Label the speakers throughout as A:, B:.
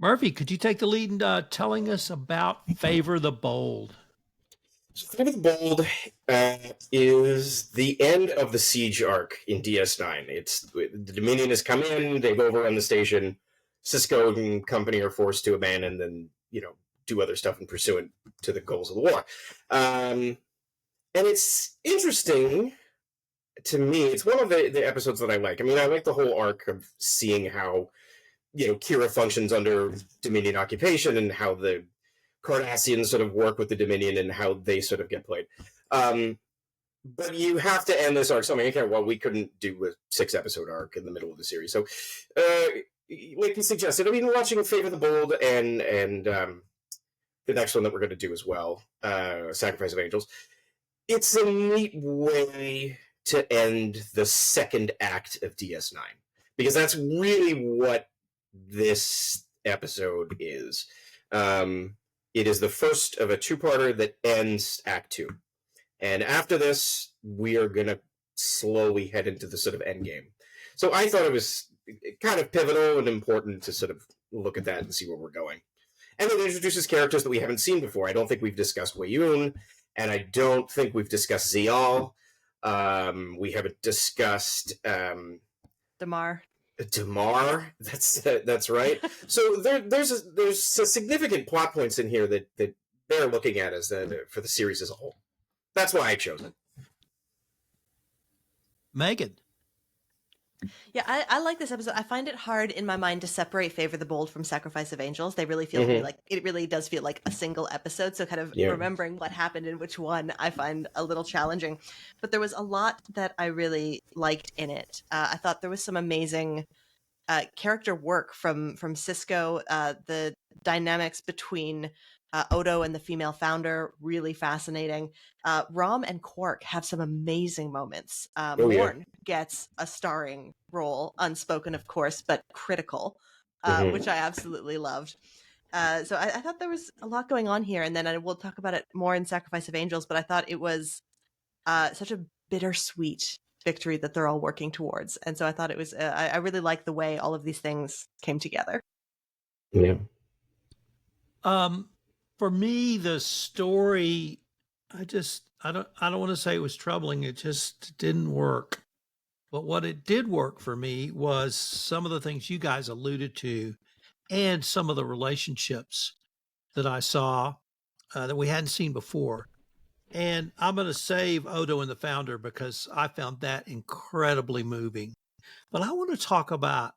A: Murphy, could you take the lead in telling us about Favor the Bold?
B: So Flight of the Bold is the end of the siege arc in DS9. It's the Dominion has come in, they've overrun the station. Sisko and company are forced to abandon and do other stuff in pursuant to the goals of the war. And it's interesting to me. It's one of the episodes that I like. I mean, I like the whole arc of seeing how Kira functions under Dominion occupation and how the Cardassians sort of work with the Dominion and how they sort of get played. But you have to end this arc. So, I mean, we couldn't do a 6-episode arc in the middle of the series. So, like you suggested, I mean, watching Favor the Bold and the next one that we're going to do as well, Sacrifice of Angels, it's a neat way to end the second act of DS9. Because that's really what this episode is. It is the first of a two-parter that ends Act 2. And after this, we are going to slowly head into the sort of end game. So I thought it was kind of pivotal and important to sort of look at that and see where we're going. And it introduces characters that we haven't seen before. I don't think we've discussed Weyoun, and I don't think we've discussed Zial. We haven't discussed...
C: Damar.
B: That's right. So there's a significant plot points in here that they're looking at for the series as a whole. That's why I chose it.
A: Megan.
C: Yeah, I like this episode. I find it hard in my mind to separate Favor the Bold from Sacrifice of Angels. They really feel to me like it really does feel like a single episode. So kind of remembering what happened in which one I find a little challenging. But there was a lot that I really liked in it. I thought there was some amazing character work from Sisko. The dynamics between Odo and the female founder, really fascinating. Rom and Quark have some amazing moments. Morn gets a starring role, unspoken, of course, but critical, which I absolutely loved. So I thought there was a lot going on here, and then I will talk about it more in Sacrifice of Angels, but I thought it was such a bittersweet victory that they're all working towards. And so I thought it was, I really like the way all of these things came together.
B: Yeah.
A: For me, the story, I don't want to say it was troubling. It just didn't work. But what it did work for me was some of the things you guys alluded to and some of the relationships that I saw that we hadn't seen before. And I'm going to save Odo and the founder because I found that incredibly moving. But I want to talk about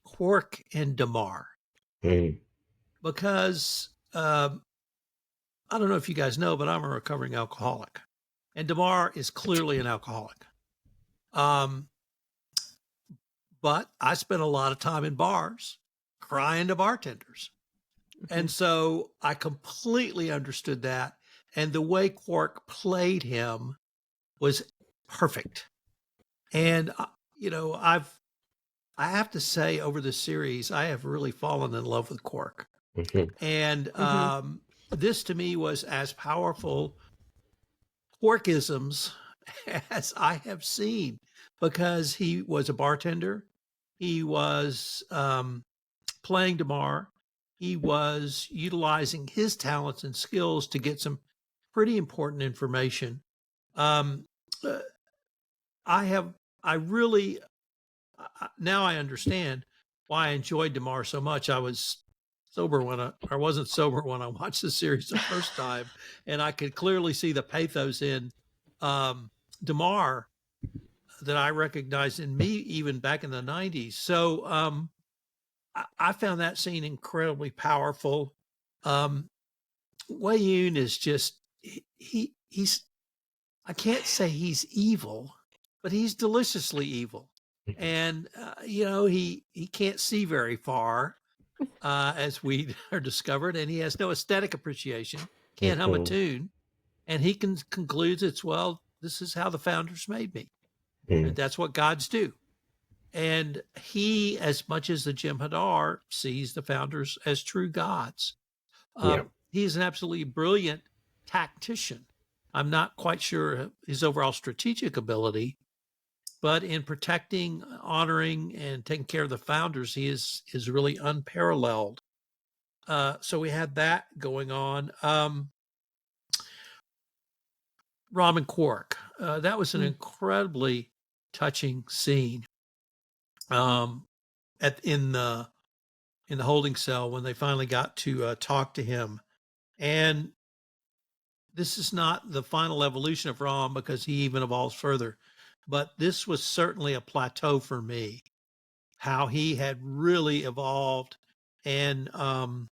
A: Quark and Damar because I don't know if you guys know, but I'm a recovering alcoholic, and Damar is clearly an alcoholic. But I spent a lot of time in bars crying to bartenders. And so I completely understood that. And the way Quark played him was perfect. And, I have to say over the series, I have really fallen in love with Quark. And this to me was as powerful Quarkisms as I have seen, because he was a bartender. He was playing Damar. He was utilizing his talents and skills to get some pretty important information. Now I understand why I enjoyed Damar so much. I was sober I wasn't sober when I watched the series the first time, and I could clearly see the pathos in Damar that I recognized in me even back in the 90s. So I found that scene incredibly powerful. Weyoun is just he's I can't say he's evil, but he's deliciously evil. And he can't see very far, as we are discovered, and he has no aesthetic appreciation, can't hum a tune, and he concludes this is how the founders made me. And that's what gods do. And he, as much as the Jem'Hadar, sees the founders as true gods. He is an absolutely brilliant tactician. I'm not quite sure his overall strategic ability, but in protecting, honoring, and taking care of the founders, he is really unparalleled. So we had that going on. Rom and Quark. That was an incredibly touching scene. In the holding cell when they finally got to talk to him, and this is not the final evolution of Rom because he even evolves further, but this was certainly a plateau for me. How he had really evolved and now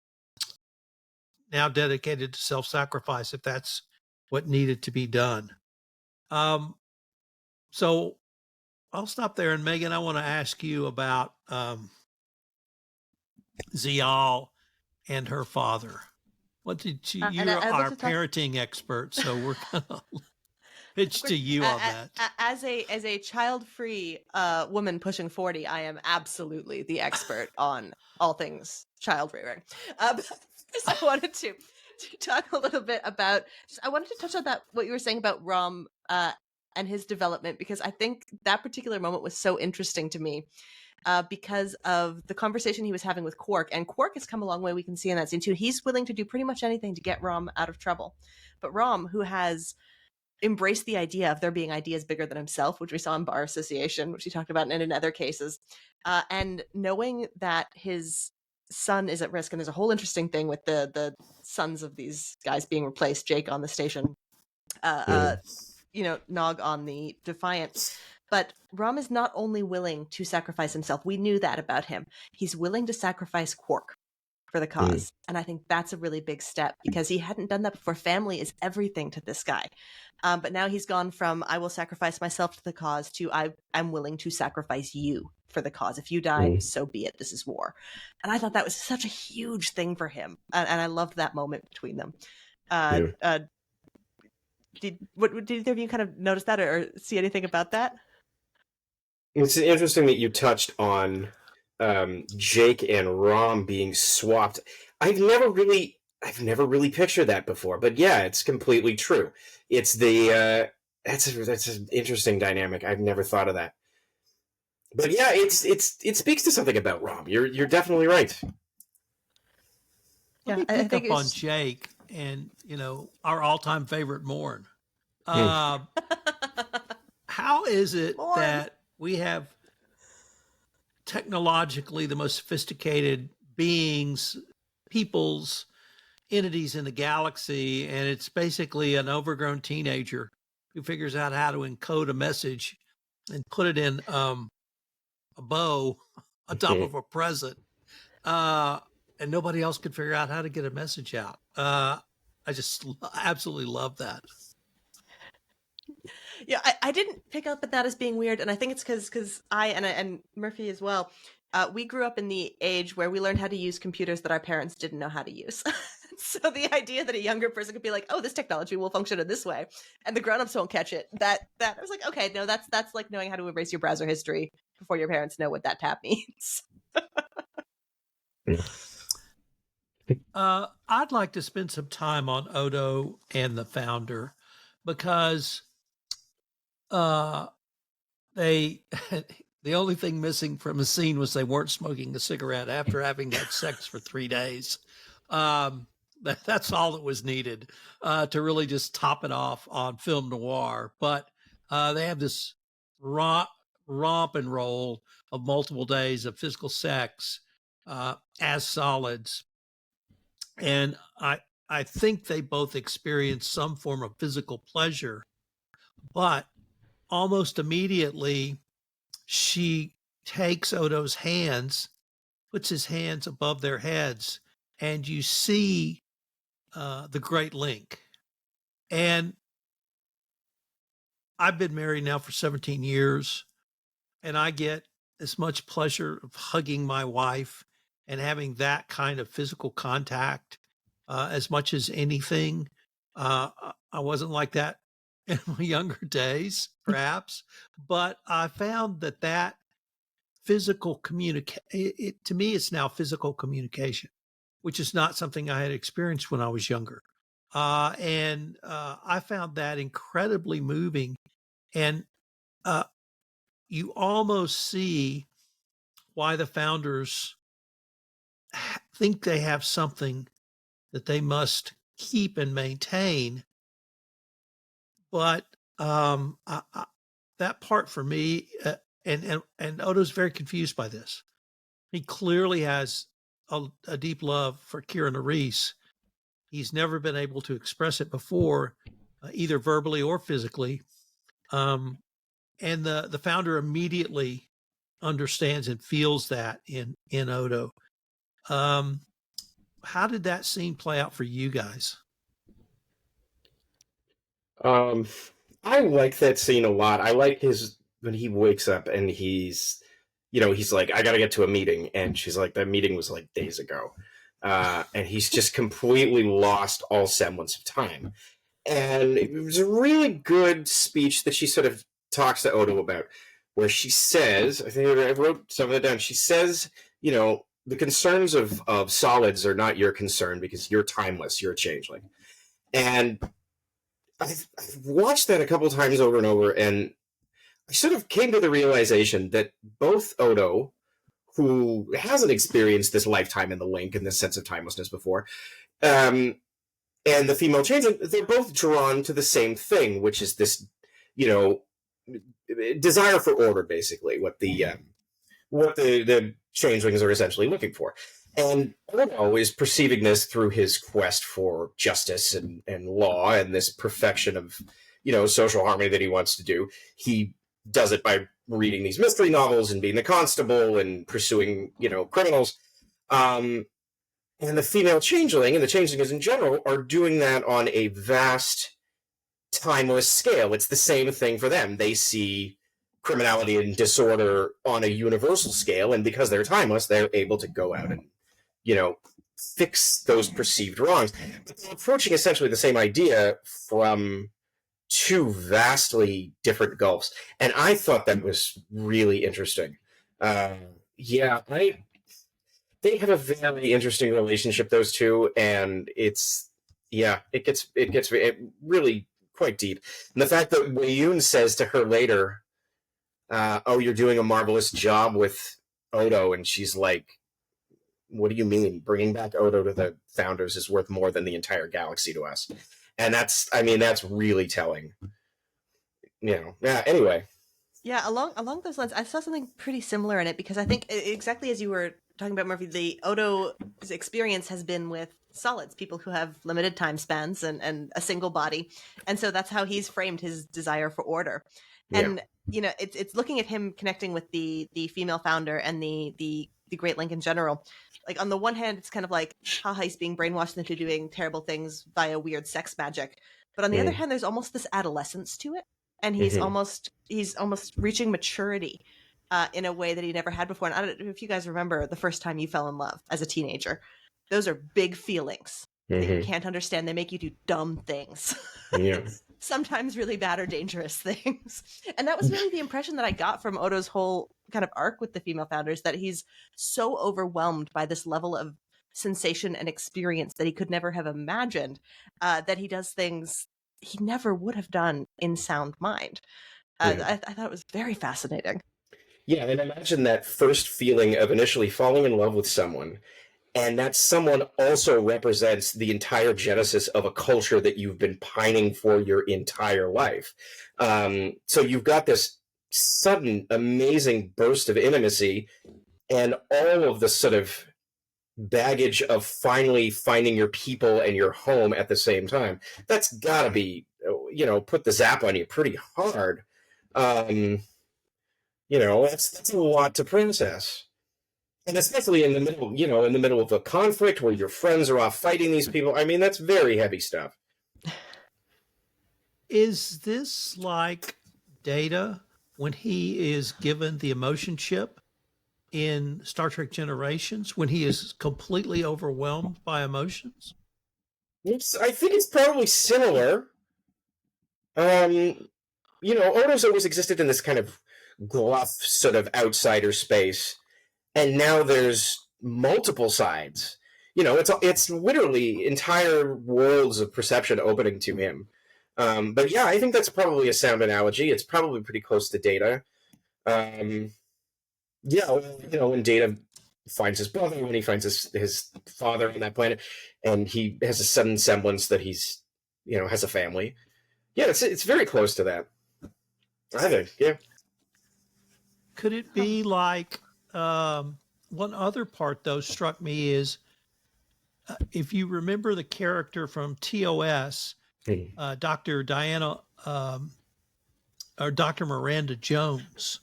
A: dedicated to self-sacrifice if that's what needed to be done. So I'll stop there. And Megan, I want to ask you about Zial and her father. What did you're our parenting expert, so we're gonna pitch to you on that.
C: As a child-free woman pushing 40, I am absolutely the expert on all things child rearing. I wanted to talk a little bit about. I wanted to touch on that what you were saying about Rom and his development, because I think that particular moment was so interesting to me. Because of the conversation he was having with Quark. And Quark has come a long way, we can see in that scene too. He's willing to do pretty much anything to get Rom out of trouble. But Rom, who has embraced the idea of there being ideas bigger than himself, which we saw in Bar Association, which he talked about in other cases, and knowing that his son is at risk, and there's a whole interesting thing with the sons of these guys being replaced, Jake on the station, Nog on the Defiant. But Rom is not only willing to sacrifice himself. We knew that about him. He's willing to sacrifice Quark for the cause. And I think that's a really big step, because he hadn't done that before. Family is everything to this guy. But now he's gone from, I will sacrifice myself to the cause, to I'm willing to sacrifice you for the cause. If you die, so be it. This is war. And I thought that was such a huge thing for him. And I loved that moment between them. Did either of you kind of notice that or see anything about that?
B: It's interesting that you touched on Jake and Rom being swapped. I've never really pictured that before, but yeah, it's completely true. It's that's an interesting dynamic. I've never thought of that. But yeah, it speaks to something about Rom. You're definitely right.
A: Let me pick up on Jake and our all-time favorite Morn. How is it that we have technologically the most sophisticated beings, peoples, entities in the galaxy, and it's basically an overgrown teenager who figures out how to encode a message and put it in a bow on top of a present, and nobody else could figure out how to get a message out. I just absolutely love that.
C: Yeah, I didn't pick up at that as being weird, and I think it's because I and Murphy as well, we grew up in the age where we learned how to use computers that our parents didn't know how to use. So the idea that a younger person could be like, "Oh, this technology will function in this way," and the grown-ups won't catch it. That I was like, okay, no, that's like knowing how to erase your browser history before your parents know what that tab means.
A: I'd like to spend some time on Odo and the founder, because the only thing missing from the scene was they weren't smoking a cigarette after having had sex for 3 days. That's all that was needed to really just top it off on film noir. But they have this romp and roll of multiple days of physical sex as solids. And I think they both experience some form of physical pleasure, but almost immediately she takes Odo's hands, puts his hands above their heads, and you see the Great Link. And I've been married now for 17 years, and I get as much pleasure of hugging my wife and having that kind of physical contact as much as anything. I wasn't like that in my younger days, perhaps, but I found that physical communication, to me, it's now physical communication, which is not something I had experienced when I was younger. And I found that incredibly moving. And you almost see why the founders think they have something that they must keep and maintain. But that part for me, and Odo's very confused by this. He clearly has a deep love for Kira Nerys. He's never been able to express it before, either verbally or physically. And the founder immediately understands and feels that in Odo. How did that scene play out for you guys?
B: I like that scene a lot. I like his when he wakes up and he's like, I gotta get to a meeting, and she's like, that meeting was like days ago, and he's just completely lost all semblance of time. And it was a really good speech that she sort of talks to Odo about, where she says, I think I wrote some of it down. She says, the concerns of solids are not your concern because you're timeless, you're a changeling. And I've watched that a couple times over and over, and I sort of came to the realization that both Odo, who hasn't experienced this lifetime in the link and this sense of timelessness before, and the female changeling, they're both drawn to the same thing, which is this, desire for order, basically, what the changelings are essentially looking for. And Odo is perceiving this through his quest for justice and law and this perfection of, social harmony that he wants to do. He does it by reading these mystery novels and being the constable and pursuing, criminals. And the female changeling and the changelings in general are doing that on a vast, timeless scale. It's the same thing for them. They see criminality and disorder on a universal scale, and because they're timeless, they're able to go out and, fix those perceived wrongs. But they're approaching essentially the same idea from two vastly different gulfs, and I thought that was really interesting. They have a very interesting relationship, those two, and it gets really quite deep. And the fact that Wei-Yun says to her later, "Oh, you're doing a marvelous job with Odo," and she's like, "What do you mean? Bringing back Odo to the founders is worth more than the entire galaxy to us." And that's really telling. Yeah. Anyway.
C: Yeah, along those lines, I saw something pretty similar in it, because I think exactly as you were talking about, Murphy, the Odo's experience has been with solids, people who have limited time spans and a single body, and so that's how he's framed his desire for order. And it's looking at him connecting with the female founder and the Great Link in general. Like, on the one hand, it's kind of like, haha, he's being brainwashed into doing terrible things via weird sex magic. But on the other hand, there's almost this adolescence to it. And he's almost reaching maturity in a way that he never had before. And I don't know if you guys remember the first time you fell in love as a teenager. Those are big feelings that you can't understand. They make you do dumb things.
B: Yeah.
C: Sometimes really bad or dangerous things. And that was really the impression that I got from Odo's whole kind of arc with the female founders, that he's so overwhelmed by this level of sensation and experience that he could never have imagined, that he does things he never would have done in sound mind. I thought it was very fascinating.
B: Yeah, and imagine that first feeling of initially falling in love with someone, and that someone also represents the entire genesis of a culture that you've been pining for your entire life. So you've got this sudden, amazing burst of intimacy, and all of the sort of baggage of finally finding your people and your home at the same time. That's gotta be, put the zap on you pretty hard. That's a lot to process. And especially in the middle of a conflict where your friends are off fighting these people. I mean, that's very heavy stuff.
A: Is this like Data when he is given the emotion chip in Star Trek Generations, when he is completely overwhelmed by emotions?
B: I think it's probably similar. Odo's always existed in this kind of gruff sort of outsider space, and now there's multiple sides. It's literally entire worlds of perception opening to him. But yeah, I think that's probably a sound analogy. It's probably pretty close to Data. When Data finds his brother, when he finds his father on that planet, and he has a sudden semblance that he's, has a family. Yeah, it's very close to that, I think. Yeah.
A: Could it be like one other part though struck me is if you remember the character from TOS, Dr. Diana or Dr. Miranda Jones,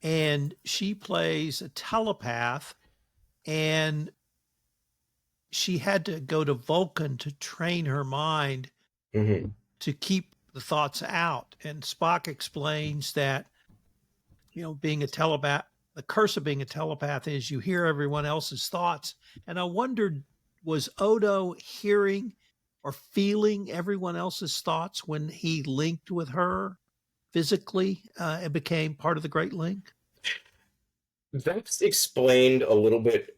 A: and she plays a telepath, and she had to go to Vulcan to train her mind to keep the thoughts out. And Spock explains that, being a telepath, the curse of being a telepath is you hear everyone else's thoughts. And I wondered, was Odo hearing or feeling everyone else's thoughts when he linked with her physically and became part of the Great Link?
B: That's explained a little bit.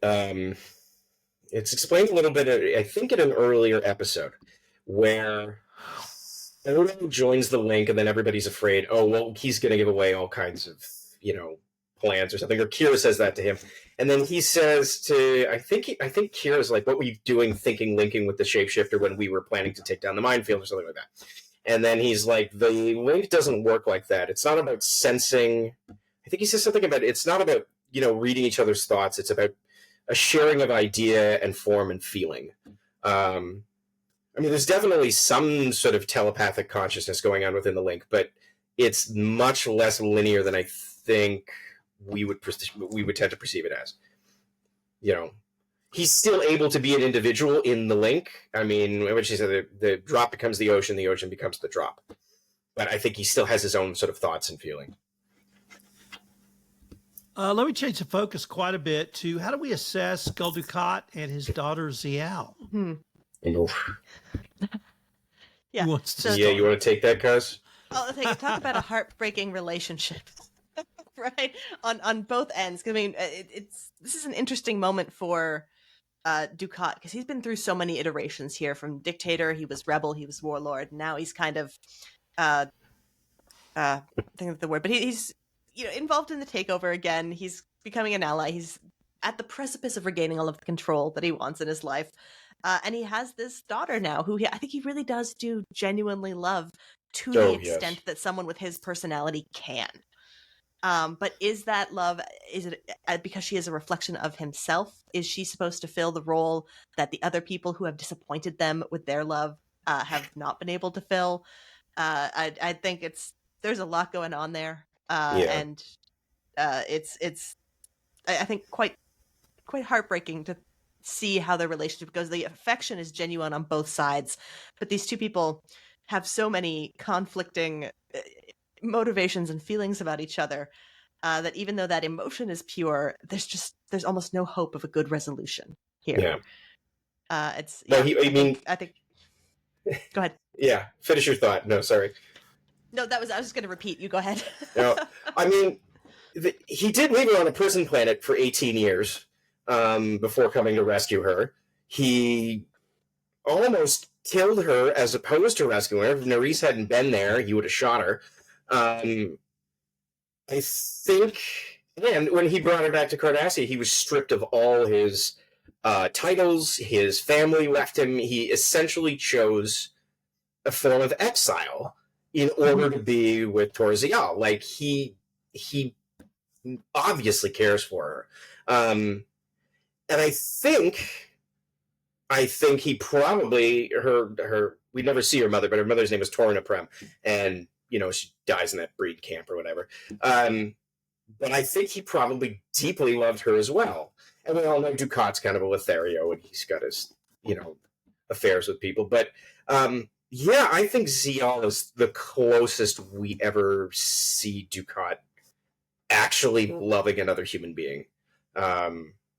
B: It's explained a little bit, I think, in an earlier episode where Odo joins the Link, and then everybody's afraid, oh, well, he's going to give away all kinds of, plans or something. Or Kira says that to him. And then he says to, I think Kira's like, what were you doing linking with the shapeshifter when we were planning to take down the minefield or something like that? And then he's like, the Link doesn't work like that. It's not about sensing. I think he says something about, it's not about, reading each other's thoughts. It's about a sharing of idea and form and feeling. There's definitely some sort of telepathic consciousness going on within the Link, but it's much less linear than I think we would tend to perceive it as. He's still able to be an individual in the Link. Which is the drop becomes the ocean becomes the drop. But I think he still has his own sort of thoughts and feeling.
A: Let me change the focus quite a bit to how do we assess Gul Dukat and his daughter Zial?
C: Yeah.
A: Who wants to
B: you want to take that, Cuz?
C: Oh, talk about a heartbreaking relationship, right? On both ends. This is an interesting moment for Dukat because he's been through so many iterations here. From dictator, he was rebel, he was warlord. Now he's kind of, think of the word, but he's involved in the takeover again. He's becoming an ally. He's at the precipice of regaining all of the control that he wants in his life. And he has this daughter now who I think he really does do genuinely love to the extent that someone with his personality can. But is that love, is it because she is a reflection of himself? Is she supposed to fill the role that the other people who have disappointed them with their love have not been able to fill? I think there's a lot going on there. And it's I think quite heartbreaking to see how their relationship goes. The affection is genuine on both sides, but these two people have so many conflicting motivations and feelings about each other that even though that emotion is pure, there's almost no hope of a good resolution here. I think go ahead.
B: Yeah, finish your thought. No, sorry.
C: No, I was just going to repeat. You go ahead.
B: No, he did leave her on a prison planet for 18 years before coming to rescue her. He almost killed her as opposed to rescuing her. If Nerys hadn't been there, he would have shot her. I think, and when he brought her back to Cardassia, he was stripped of all his titles. His family left him. He essentially chose a form of exile in order to be with Tor Zial. Like, he obviously cares for her. And I think he probably, we never see her mother, but her mother's name is Torna Prem. And, she dies in that breed camp or whatever. But I think he probably deeply loved her as well. And we all know Dukat's kind of a Lothario, and he's got his, affairs with people. But, yeah, I think Zial is the closest we ever see Dukat actually loving another human being.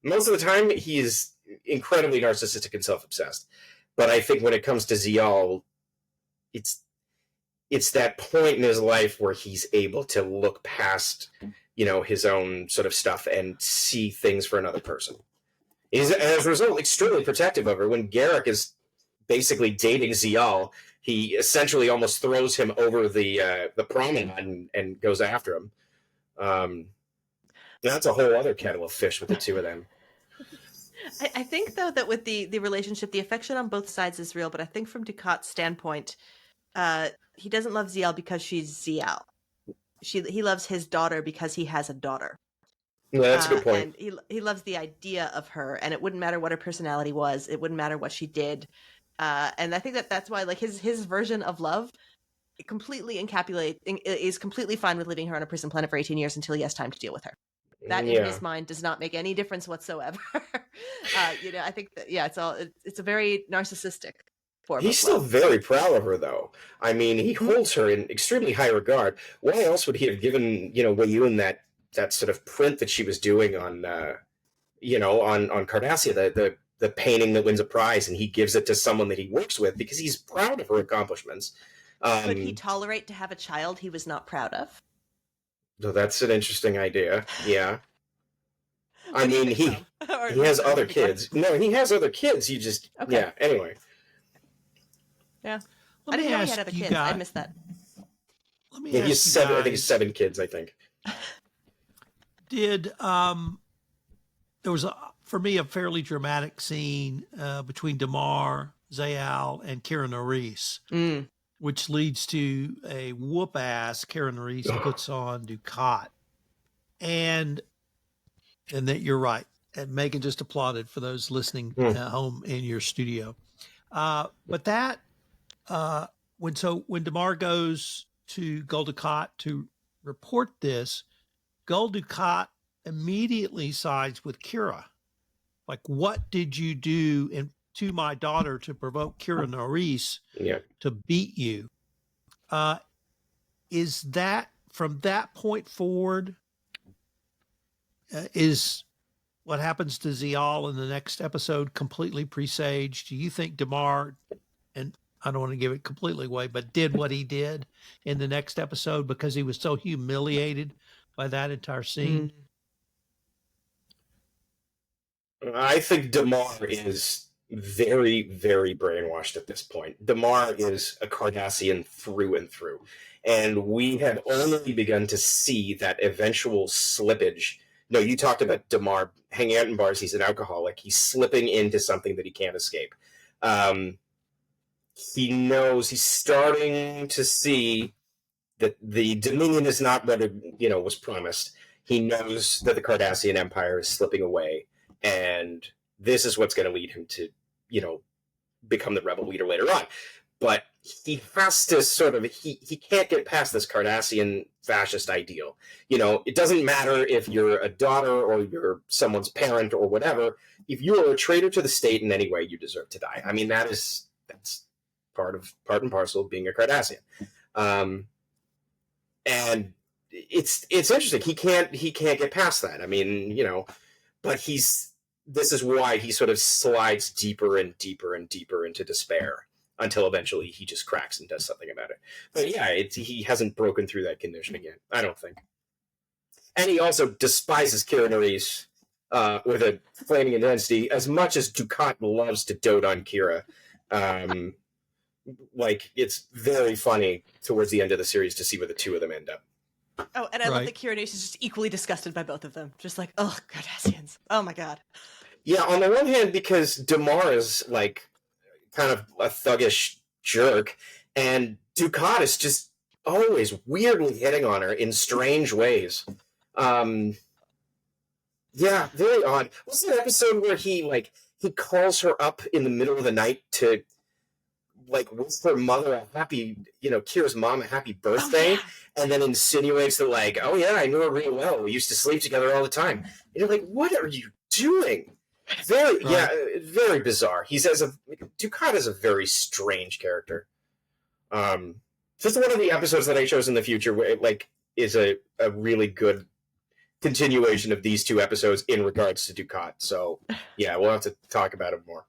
B: Most of the time, he's incredibly narcissistic and self-obsessed. But I think when it comes to Zial, it's that point in his life where he's able to look past, his own sort of stuff and see things for another person. He's, as a result, extremely protective of her. When Garak is basically dating Zial, he essentially almost throws him over the promenade and goes after him. That's a whole other kettle of fish with the two of them.
C: I think though that with the relationship, the affection on both sides is real, but I think from Ducat's standpoint, he doesn't love Ziel because she's Ziel. He loves his daughter because he has a daughter.
B: Yeah, that's a good point.
C: And he loves the idea of her, and it wouldn't matter what her personality was. It wouldn't matter what she did. And I think that's why, like, his version of love completely is completely fine with leaving her on a prison planet for 18 years until he has time to deal with her. That in his mind does not make any difference whatsoever. I think that, it's a very narcissistic form.
B: He's still very proud of her, though. I mean, he holds her in extremely high regard. Why else would he have given, Wei Yun that sort of print that she was doing on, on Cardassia, the painting that wins a prize, and he gives it to someone that he works with because he's proud of her accomplishments.
C: Could he tolerate to have a child he was not proud of?
B: So that's an interesting idea. Yeah. I mean, he has other kids. No, he has other kids. You just, yeah, anyway.
C: Yeah. I didn't know he had other kids. I missed that.
A: Let me
B: he's 7, I think he's 7 kids, I think.
A: Did, there was, for me, a fairly dramatic scene between Damar, Zayal, and Kira Nerys, which leads to a whoop-ass Kira Nerys puts on Dukat. And that you're right. And Megan just applauded for those listening at home in your studio. But that, when Damar goes to Gul Dukat to report this, Gul Dukat immediately sides with Kira. Like, what did you do to my daughter to provoke Kira Nerys to beat you? Is that, from that point forward, is what happens to Zial in the next episode completely presaged? Do you think Damar, and I don't want to give it completely away, but did what he did in the next episode because he was so humiliated by that entire scene?
B: I think Damar is very, very brainwashed at this point. Damar is a Cardassian through and through. And we have only begun to see that eventual slippage. No, you talked about Damar hanging out in bars. He's an alcoholic. He's slipping into something that he can't escape. He knows, he's starting to see that the Dominion is not what it, was promised. He knows that the Cardassian Empire is slipping away, and this is what's going to lead him to, become the rebel leader later on. But he has to sort of, he can't get past this Cardassian fascist ideal. It doesn't matter if you're a daughter or you're someone's parent or whatever. If you're a traitor to the state in any way, you deserve to die. I mean, that's part and parcel of being a Cardassian. And it's interesting. He can't get past that. I mean, but this is why he sort of slides deeper and deeper and deeper into despair until eventually he just cracks and does something about it. But yeah, he hasn't broken through that condition again, I don't think. And he also despises Kira Nerys with a flaming intensity, as much as Dukat loves to dote on Kira. It's very funny towards the end of the series to see where the two of them end up.
C: Oh, and I love that Kira Nerys is just equally disgusted by both of them. Just like, oh, Cardassians. Oh my god. Yeah,
B: on the one hand, because Damar is kind of a thuggish jerk, and Dukat is just always weirdly hitting on her in strange ways. Yeah, very odd. What's that episode where he calls her up in the middle of the night to wish her mother a happy, Kira's mom a happy birthday, and then insinuates that oh yeah, I knew her really well. We used to sleep together all the time. And you're like, what are you doing? Very bizarre. Dukat is a very strange character. Just one of the episodes that I chose in the future where is a really good continuation of these two episodes in regards to Dukat. So yeah, we'll have to talk about it more.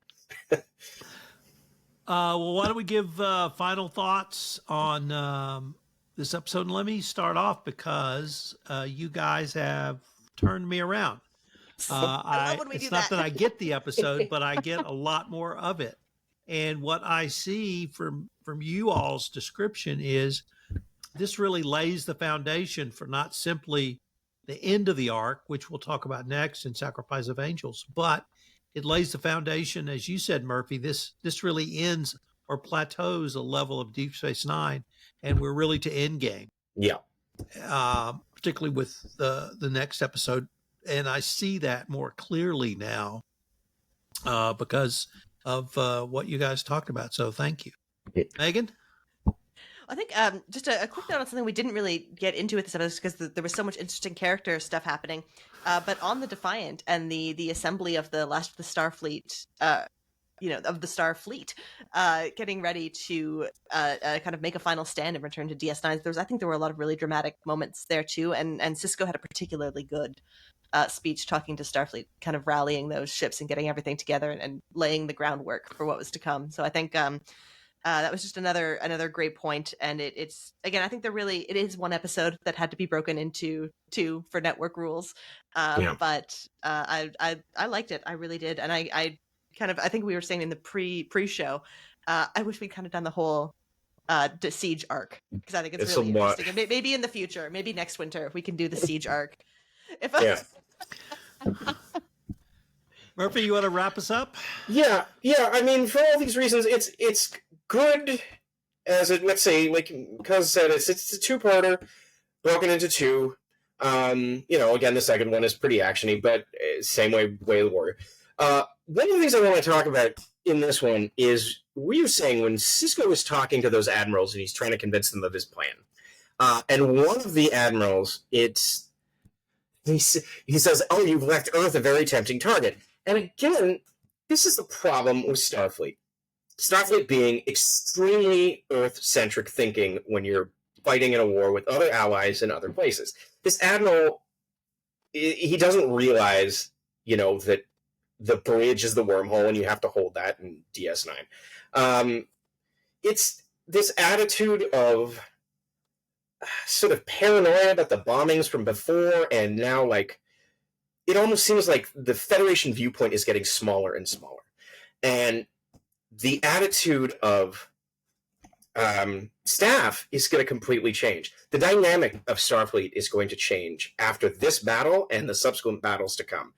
A: Well, why don't we give final thoughts on this episode? And let me start off because you guys have turned me around.
C: I love when we do
A: not that I get the episode, but I get a lot more of it. And what I see from you all's description is this really lays the foundation for not simply the end of the arc, which we'll talk about next in Sacrifice of Angels, but it lays the foundation, as you said, Murphy. This really ends or plateaus a level of Deep Space Nine, and we're really to end game.
B: Yeah.
A: Particularly with the next episode, and I see that more clearly now because of what you guys talked about. So thank you, Megan.
C: I think just a quick note on something we didn't really get into with this episode because there was so much interesting character stuff happening. But on the Defiant and the assembly of the last of the Starfleet, of the Starfleet, getting ready to kind of make a final stand and return to DS9. I think there were a lot of really dramatic moments there too, and Sisko had a particularly good speech talking to Starfleet, kind of rallying those ships and getting everything together and laying the groundwork for what was to come. So I think that was just another great point, and it's again, I think it is one episode that had to be broken into two for network rules, but I liked it, I really did, and I think we were saying in the pre-show, I wish we'd kind of done the whole siege arc because I think it's really interesting, and maybe in the future, maybe next winter, we can do the siege arc.
A: Murphy, you want to wrap us up?
B: Yeah. I mean, for all these reasons, it's good as let's say, like Cuz said, it's a two-parter broken into two. Again, the second one is pretty actiony, but same way of the Warrior. One of the things I want to talk about in this one is we were saying when Sisko was talking to those admirals and he's trying to convince them of his plan. And one of the admirals, he says, "Oh, you've left Earth a very tempting target." And again, this is the problem with Starfleet. Starfleet being extremely Earth-centric thinking when you're fighting in a war with other allies in other places. This admiral, he doesn't realize, that the bridge is the wormhole and you have to hold that in DS9. It's this attitude of sort of paranoia about the bombings from before, and now, like, it almost seems like the Federation viewpoint is getting smaller and smaller. And the attitude of staff is going to completely change. The dynamic of Starfleet is going to change after this battle and the subsequent battles to come,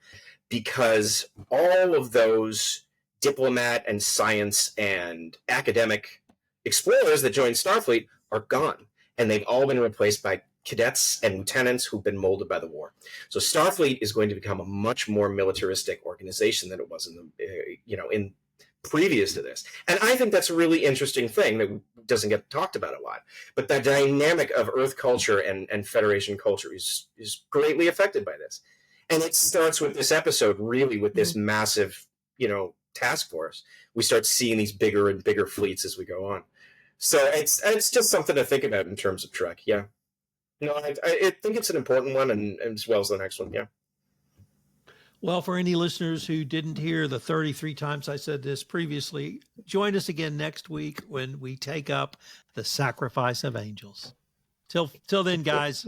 B: because all of those diplomat and science and academic explorers that joined Starfleet are gone, and they've all been replaced by cadets and lieutenants who've been molded by the war. So Starfleet is going to become a much more militaristic organization than it was in previous to this. And I think that's a really interesting thing that doesn't get talked about a lot. But the dynamic of Earth culture and Federation culture is greatly affected by this. And it starts with this episode, really, with this massive, task force. We start seeing these bigger and bigger fleets as we go on. So it's just something to think about in terms of Trek. Yeah. No, I think it's an important one, and as well as the next one. Yeah.
A: Well, for any listeners who didn't hear the 33 times I said this previously, join us again next week when we take up the Sacrifice of Angels. Till then, guys,